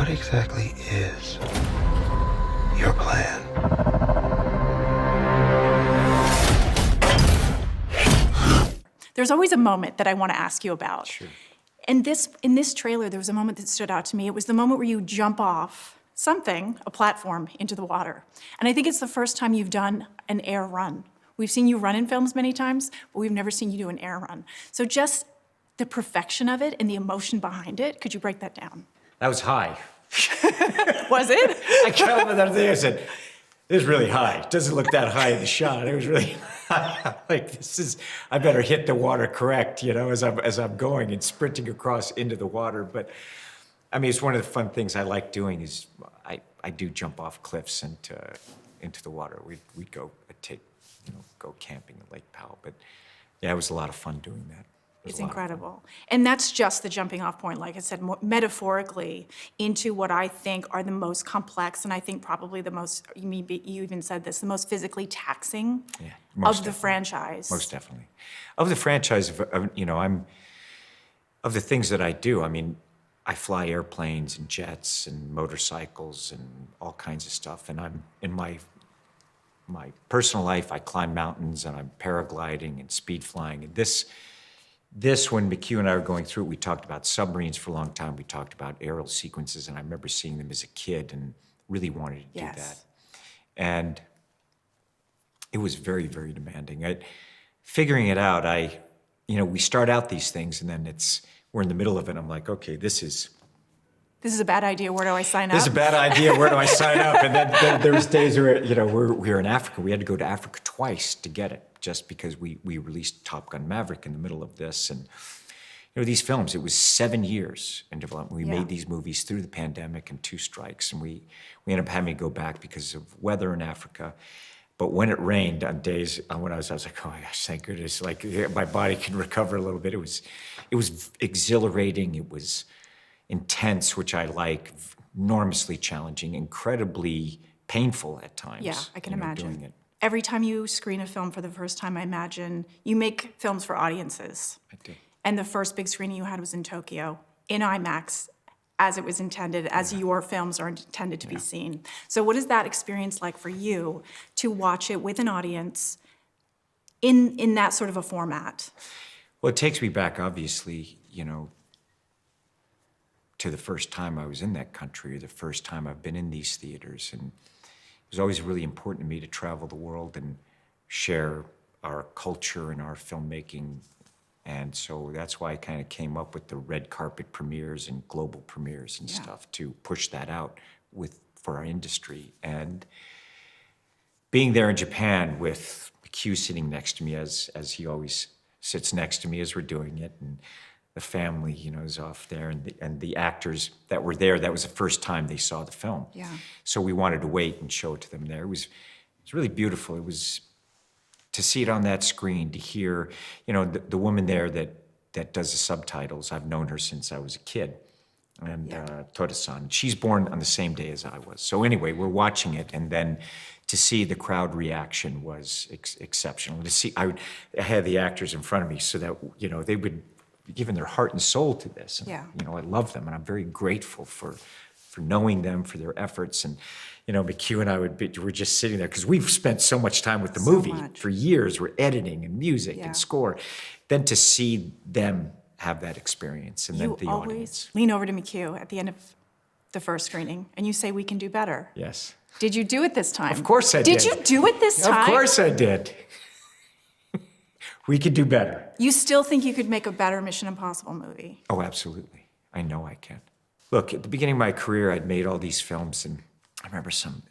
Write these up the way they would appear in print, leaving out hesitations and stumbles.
What exactly is your plan? There's always a moment that I want to ask you about. Sure. And in this trailer, there was a moment that stood out to me. It was the moment where you jump off something, a platform, into the water. And I think it's the first time you've done an air run. We've seen you run in films many times, but we've never seen you do an air run. So just the perfection of it and the emotion behind it, could you break that down? That was high. Was it? I got up with that thing, I said, this is really high. It doesn't look that high in the shot. It was really like, I better hit the water correct, as I'm going and sprinting across into the water. But I mean, it's one of the fun things I like doing is I do jump off cliffs into the water. We'd go go camping at Lake Powell. But yeah, it was a lot of fun doing that. It's incredible. And that's just the jumping off point, like I said, metaphorically into what I think are the most complex, and I think probably the most, you even said this, the most physically taxing of the franchise. Most definitely. Of the franchise, of the things that I do, I mean, I fly airplanes and jets and motorcycles and all kinds of stuff. And I'm in my personal life, I climb mountains and I'm paragliding and speed flying. And this, when McHugh and I were going through it, we talked about submarines for a long time. We talked about aerial sequences, and I remember seeing them as a kid and really wanted to do that. And it was very, very demanding. Figuring it out, we start out these things, and then we're in the middle of it. I'm like, okay, this is a bad idea. Where do I sign up? This is a bad idea. Where do I sign up? And then there was days where, we were in Africa. We had to go to Africa twice to get it, just because we released Top Gun Maverick in the middle of this. And, these films, it was 7 years in development. We made these movies through the pandemic and 2 strikes. And we ended up having to go back because of weather in Africa. But when it rained on days when I was like, oh my gosh, thank goodness. Like, my body can recover a little bit. It was exhilarating. It was intense, which I like, enormously challenging, incredibly painful at times. Yeah, I can imagine. Doing it. Every time you screen a film for the first time, I imagine you make films for audiences. I do. And the first big screening you had was in Tokyo, in IMAX, as it was intended, as your films are intended to be seen. So what is that experience like for you to watch it with an audience in that sort of a format? Well, it takes me back, obviously, to the first time I was in that country, or the first time I've been in these theaters. And it was always really important to me to travel the world and share our culture and our filmmaking. And so that's why I kind of came up with the red carpet premieres and global premieres and stuff to push that out for our industry. And being there in Japan with Q sitting next to me, as he always sits next to me as we're doing it, and the family, is off there, and the actors that were there, that was the first time they saw the film. Yeah. So we wanted to wait and show it to them there. It was really beautiful. It was to see it on that screen, to hear, the woman there that does the subtitles. I've known her since I was a kid, and Toda-san. She's born on the same day as I was. So anyway, we're watching it, and then to see the crowd reaction was exceptional. To see, I had the actors in front of me so that, they would given their heart and soul to this. And, I love them, and I'm very grateful for knowing them, for their efforts. And, McHugh and I were just sitting there, because we've spent so much time with the movie for years. We're editing and music and score. Then to see them have that experience, and then the audience. You always lean over to McHugh at the end of the first screening, and you say, we can do better. Yes. Did you do it this time? Of course I did. Did you do it this time? Of course I did. We could do better. You still think you could make a better Mission Impossible movie? Oh, absolutely. I know I can. Look, at the beginning of my career, I'd made all these films, and I remember some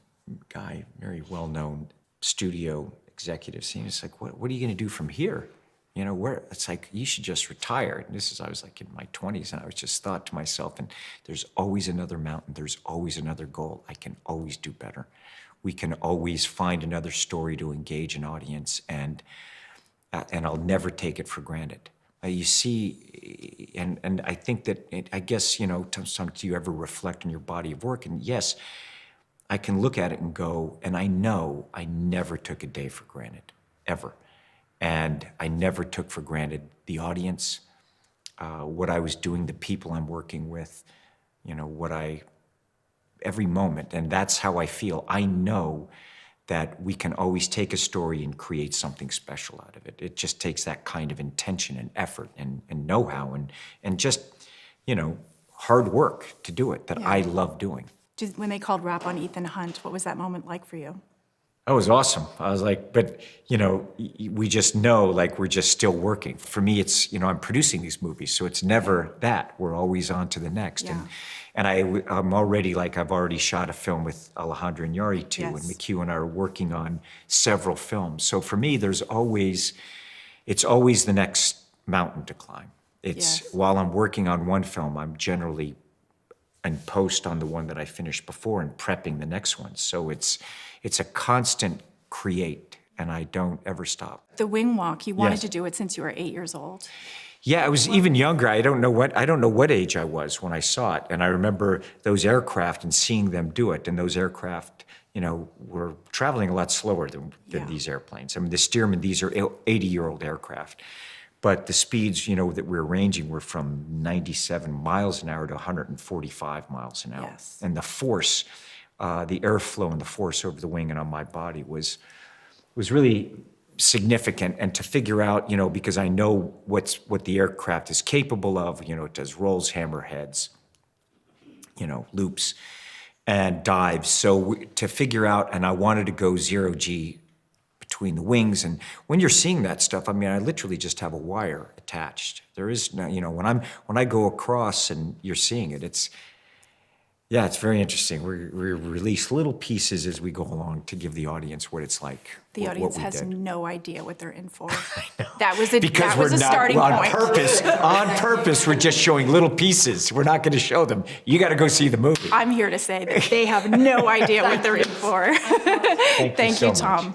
guy, very well-known studio executive, saying, it's like, what are you going to do from here? It's like, you should just retire. And I was like in my 20s, and I was just thought to myself, and there's always another mountain, there's always another goal. I can always do better. We can always find another story to engage an audience, and I'll never take it for granted. You see, and I think that, I guess, sometimes you ever reflect on your body of work, and yes, I can look at it and go, and I know I never took a day for granted, ever. And I never took for granted the audience, what I was doing, the people I'm working with, what I every moment, and that's how I feel. I know that we can always take a story and create something special out of it. It just takes that kind of intention and effort and know-how and just, you know, hard work to do it that I love doing. When they called rap on Ethan Hunt, what was that moment like for you? That was awesome. I was like, but, you know, we just know, like, we're just still working. For me, it's, you know, I'm producing these movies, so it's never that. We're always on to the next. Yeah. And I'm already, like, I've already shot a film with Alejandro Iñárritu, and Yes. McHugh and I are working on several films. So for me, it's always the next mountain to climb. It's, Yes. while I'm working on one film, I'm generally in post on the one that I finished before and prepping the next one. So it's a constant create, and I don't ever stop. The wing walk, you wanted Yes. to do it since you were 8 years old. Yeah, I was even younger. I don't know what age I was when I saw it. And I remember those aircraft and seeing them do it. And those aircraft, you know, were traveling a lot slower than Yeah. these airplanes. I mean, the Stearman, these are 80-year-old aircraft. But the speeds, you know, that we're ranging were from 97 miles an hour to 145 miles an hour. Yes. And the force, the airflow and the force over the wing and on my body was really significant. And to figure out, you know, because I know what the aircraft is capable of, you know, it does rolls, hammerheads, you know, loops and dives. So to figure out, and I wanted to go 0G between the wings. And when you're seeing that stuff, I mean, I literally just have a wire attached. There is no, you know, when I go across and you're seeing it, it's very interesting. We release little pieces as we go along to give the audience what it's like. The what audience we has did. no idea what they're in for. That was a, Because that was we're a not starting on point. purpose. On purpose, we're just showing little pieces. We're not going to show them. You got to go see the movie. I'm here to say that they have no idea what they're in for. Thank you Thank so you, much. Tom.